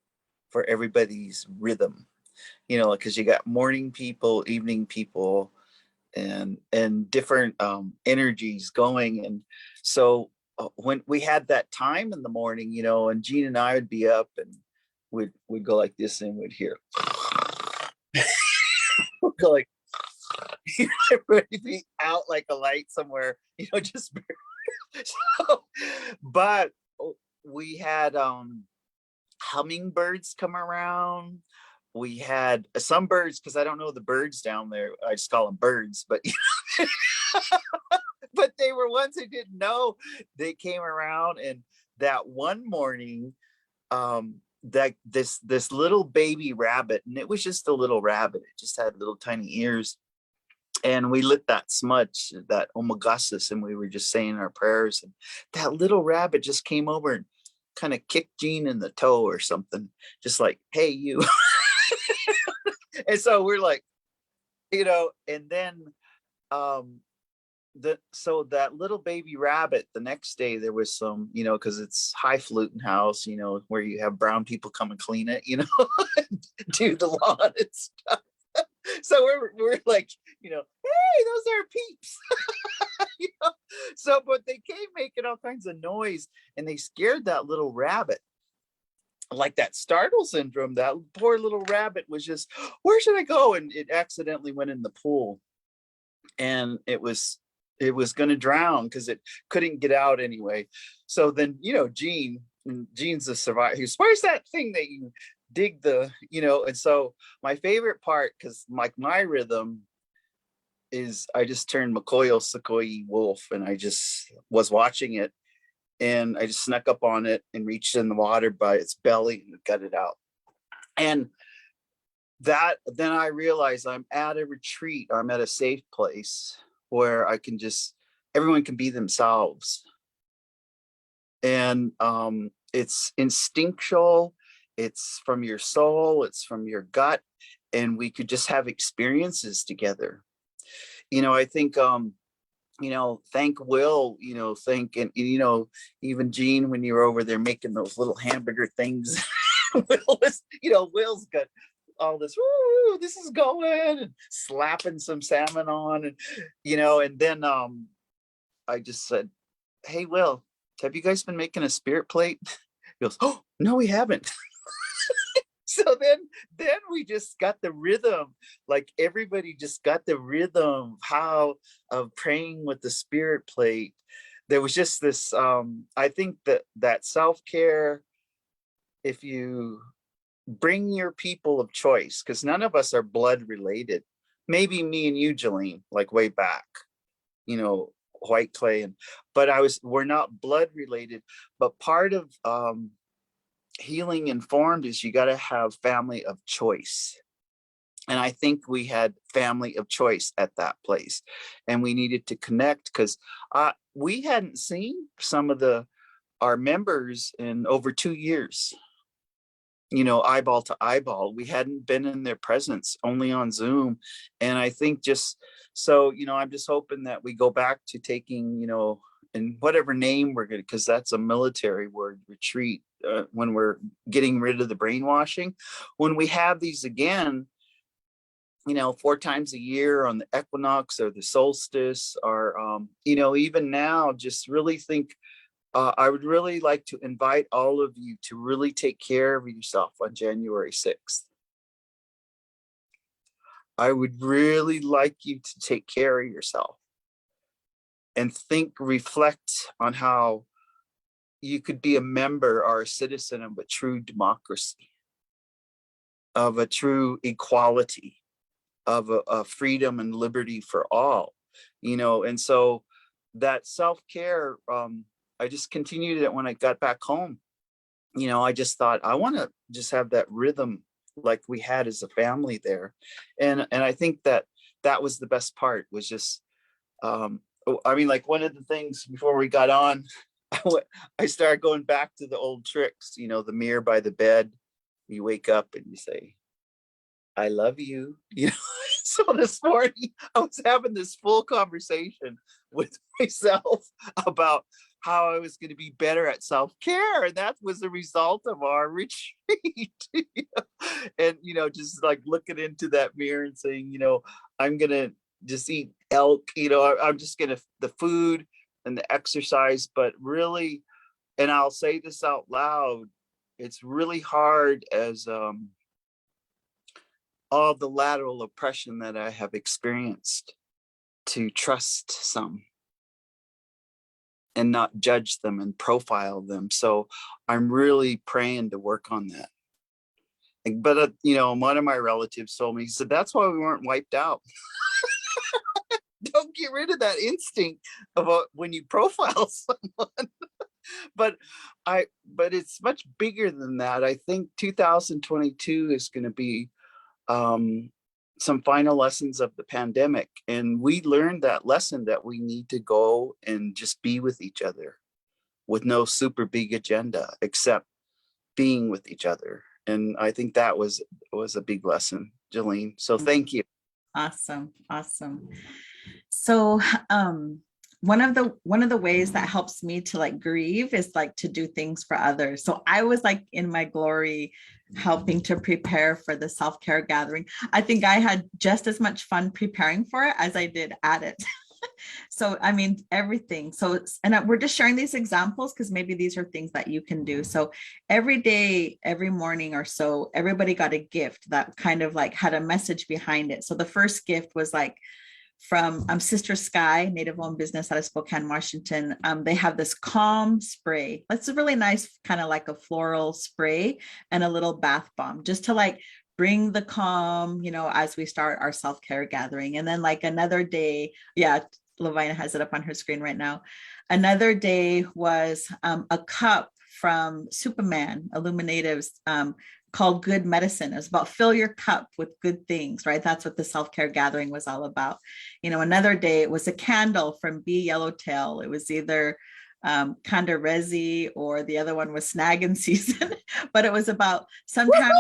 for everybody's rhythm, you know, because you got morning people, evening people, and different energies going. And so when we had that time in the morning, you know, and Gene and I would be up, and we'd go like this, and we'd hear we'd go like, everybody be out like a light somewhere, you know, just so, but we had hummingbirds come around. We had some birds, because I don't know the birds down there, I just call them birds, but but they were ones I didn't know. They came around, and that one morning, that this little baby rabbit, and it was just a little rabbit, it just had little tiny ears, and we lit that smudge, that omegasis, and we were just saying our prayers, and that little rabbit just came over and kind of kicked Jean in the toe or something, just like, hey, you. And so we're like, you know, and then so that little baby rabbit, the next day there was some, you know, because it's highfalutin house, you know, where you have brown people come and clean it, you know, do the lawn and stuff. So we're like, you know, hey, those are peeps. You know? So, but they came making all kinds of noise, and they scared that little rabbit. like that startle syndrome. That poor little rabbit was just, where should I go? And it accidentally went in the pool, and it was going to drown because it couldn't get out anyway. So then, Gene's a survivor. He goes, where's that thing that you dig the, and so my favorite part, because like my rhythm is, I just turned Makoyo Sequoia wolf, and I just was watching it, and I just snuck up on it and reached in the water by its belly and got it out. And that, then I realized I'm at a retreat, I'm at a safe place where I can just, everyone can be themselves. And it's instinctual, it's from your soul, it's from your gut, and we could just have experiences together. I think thank Will, and even Gene, when you were over there making those little hamburger things. Will's got all this, woo, this is going, and slapping some salmon on, and then I just said, hey, Will, have you guys been making a spirit plate? He goes, oh, no, we haven't. So then we just got the rhythm, like everybody just got the rhythm of praying with the spirit plate. There was just this, I think that self-care, if you bring your people of choice, because none of us are blood related, maybe me and you, Jolene, like way back, white clay, but we're not blood related, but part of healing informed is you got to have family of choice. And I think we had family of choice at that place, and we needed to connect because we hadn't seen some of our members in over 2 years, eyeball to eyeball. We hadn't been in their presence, only on Zoom. And I think just so, I'm just hoping that we go back to taking, and whatever name we're going to, because that's a military word, retreat, when we're getting rid of the brainwashing. When we have these again, 4 times a year on the equinox or the solstice, or, even now, just really think, I would really like to invite all of you to really take care of yourself on January 6th. I would really like you to take care of yourself and reflect on how you could be a member or a citizen of a true democracy, of a true equality, of a freedom and liberty for all, and so that self-care, I just continued it when I got back home. I just thought I want to just have that rhythm like we had as a family there. And I think that was the best part, was just, like one of the things before we got on, I started going back to the old tricks, the mirror by the bed. You wake up and you say, I love you. So this morning I was having this full conversation with myself about how I was going to be better at self-care. And that was the result of our retreat. And, just like looking into that mirror and saying, I'm going to just eat elk, I'm just going to, the food and the exercise, but really, and I'll say this out loud, it's really hard as all the lateral oppression that I have experienced to trust some and not judge them and profile them. So I'm really praying to work on that. But, one of my relatives told me, he said, that's why we weren't wiped out. Don't get rid of that instinct about when you profile someone. But it's much bigger than that. I think 2022 is going to be some final lessons of the pandemic. And we learned that lesson that we need to go and just be with each other with no super big agenda, except being with each other. And I think that was a big lesson, Jolene. So thank you. Awesome. So one of the ways that helps me to like grieve is like to do things for others. So I was like in my glory helping to prepare for the self-care gathering. I think I had just as much fun preparing for it as I did at it. So, I mean, everything. So, we're just sharing these examples because maybe these are things that you can do. So every day, every morning or so, everybody got a gift that kind of like had a message behind it. So the first gift was like from Sister Sky, Native owned business out of Spokane, Washington. They have this calm spray. That's a really nice kind of like a floral spray and a little bath bomb just to like bring the calm, as we start our self-care gathering. And then like another day, yeah, Lavina has it up on her screen right now. Another day was a cup from Superman Illuminatives called Good Medicine. It was about fill your cup with good things, right? That's what the self-care gathering was all about. Another day it was a candle from B Yellowtail. It was either Kandarezi or the other one was Snag in Season, but it was about sometimes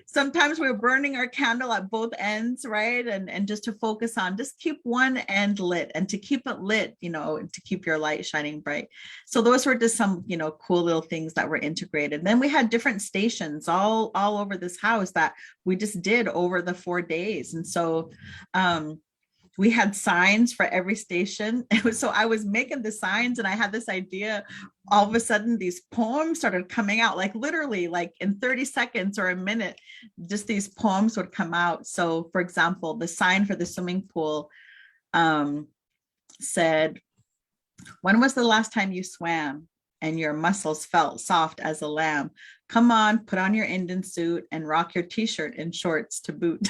sometimes we're burning our candle at both ends, right? And just to focus on, just keep one end lit and to keep it lit, to keep your light shining bright. So those were just some, cool little things that were integrated. Then we had different stations all over this house that we just did over the 4 days. And so, we had signs for every station. So I was making the signs and I had this idea. All of a sudden, these poems started coming out, like literally like in 30 seconds or a minute, just these poems would come out. So for example, the sign for the swimming pool said, "When was the last time you swam and your muscles felt soft as a lamb? Come on, put on your Indian suit and rock your t-shirt and shorts to boot."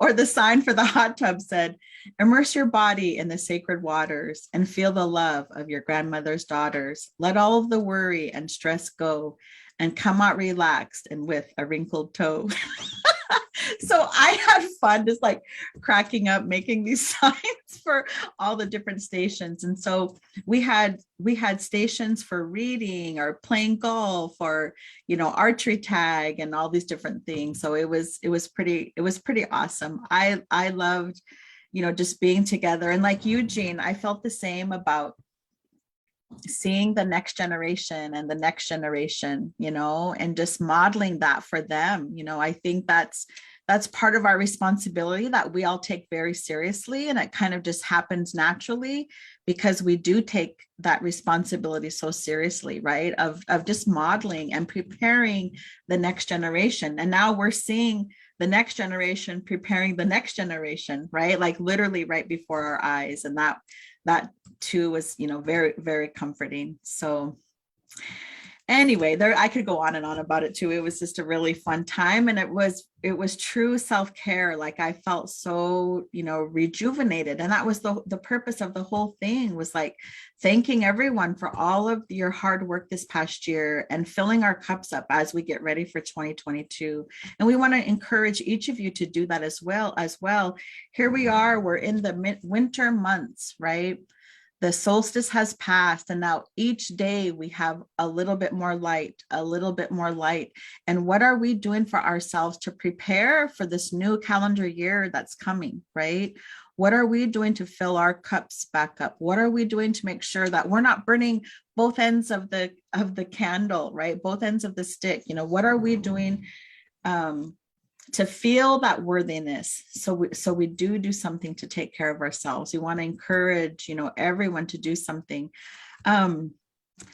Or the sign for the hot tub said, "Immerse your body in the sacred waters and feel the love of your grandmother's daughters. Let all of the worry and stress go and come out relaxed and with a wrinkled toe." So I had fun just like cracking up, making these signs for all the different stations. And so we had stations for reading or playing golf or, archery tag and all these different things. So it was pretty awesome. I loved, just being together. And like Eugene, I felt the same about seeing the next generation and the next generation, and just modeling that for them. I think that's part of our responsibility that we all take very seriously. And it kind of just happens naturally because we do take that responsibility so seriously, right? Of just modeling and preparing the next generation. And now we're seeing the next generation preparing the next generation, right? Like literally right before our eyes. And that too was, very, very comforting. So anyway, I could go on and on about it too. It was just a really fun time. And it was true self-care. Like I felt so, rejuvenated. And that was the purpose of the whole thing, was like thanking everyone for all of your hard work this past year and filling our cups up as we get ready for 2022. And we want to encourage each of you to do that as well. Here we are, we're in the winter months, right? The solstice has passed, and now each day we have a little bit more light. And what are we doing for ourselves to prepare for this new calendar year that's coming, right? What are we doing to fill our cups back up? What are we doing to make sure that we're not burning both ends of the candle, right? Both ends of the stick. What are we doing to feel that worthiness? So we do something to take care of ourselves. We want to encourage, everyone to do something.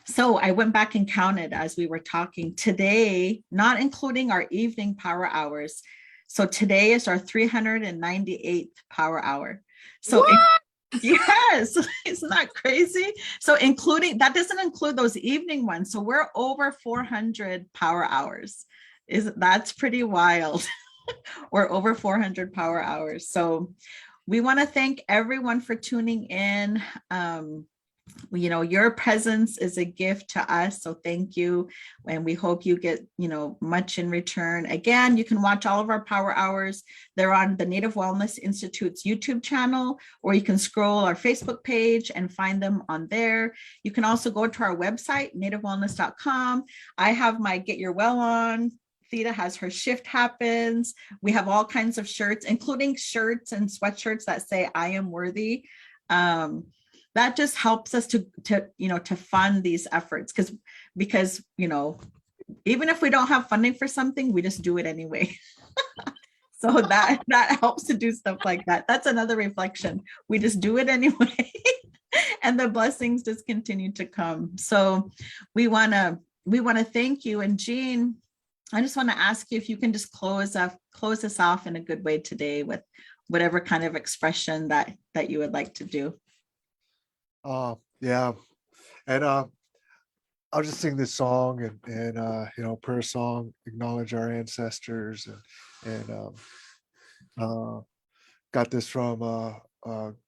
So I went back and counted as we were talking today, not including our evening power hours. So today is our 398th power hour. So yes, isn't that crazy? So that doesn't include those evening ones. So we're over 400 power hours. That's pretty wild. We're over 400 power hours. So we want to thank everyone for tuning in. Your presence is a gift to us. So thank you. And we hope you get, much in return. Again, you can watch all of our power hours. They're on the Native Wellness Institute's YouTube channel, or you can scroll our Facebook page and find them on there. You can also go to our website, nativewellness.com. I have my Get Your Well On. Theta has her Shift Happens. We have all kinds of shirts, including shirts and sweatshirts that say "I am worthy." That just helps us to fund these efforts because even if we don't have funding for something, we just do it anyway. So that helps to do stuff like that. That's another reflection. We just do it anyway. And the blessings just continue to come. So we want to thank you. And Jean, I just want to ask you if you can just close us off in a good way today with whatever kind of expression that you would like to do. Yeah. And I'll just sing this song and prayer song, acknowledge our ancestors, and got this from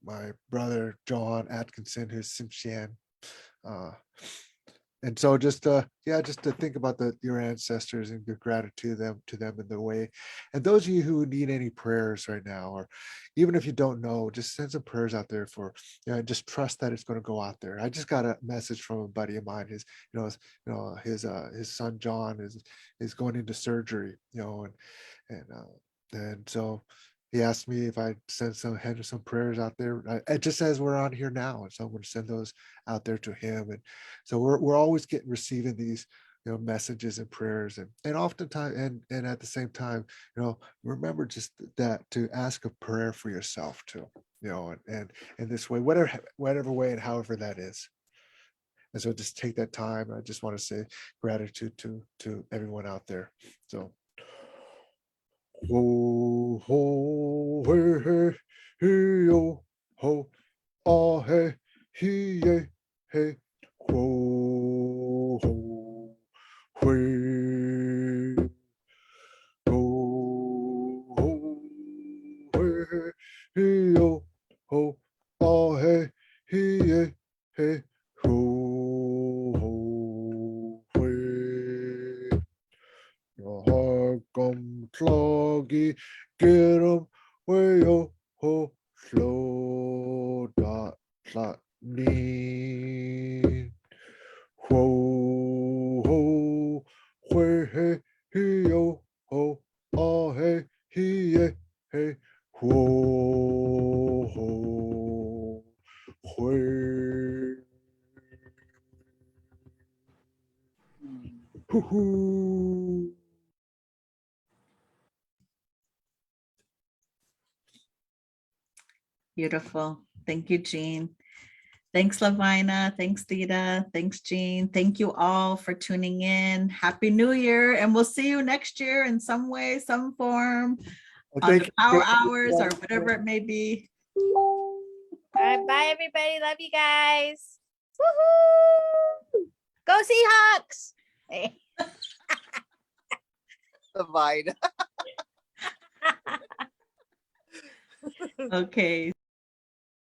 my brother John Atkinson, who's Tsimshian. And so just to think about your ancestors and give gratitude to them in the way. And those of you who need any prayers right now, or even if you don't know, just send some prayers out there for, just trust that it's going to go out there. I just got a message from a buddy of mine. His son John is going into surgery, and so he asked me if I'd send some prayers out there. It just says we're on here now, and so I'm going to send those out there to him. And so we're always receiving these, messages and prayers, and oftentimes, and at the same time, remember just that to ask a prayer for yourself too, and in this way, whatever way and however that is. And so just take that time. I just want to say gratitude to everyone out there. So. Ho ho hey hey hey yo ho ah hey he ye hey ho ho hey ho ho hey hey hey yo ho ah hey he ye hey ho ho hey. Kom klagi gerum weo ho slow da la ni ho ho hui he he yo ho ah he he ye he ho ho hui hoo hoo. Beautiful. Thank you, Jean. Thanks, Lavina. Thanks, Theta. Thanks, Jean. Thank you all for tuning in. Happy New Year. And we'll see you next year in some way, some form, on the power hours or whatever it may be. All right, bye everybody. Love you guys. Woohoo! Go Seahawks! Divine. Okay.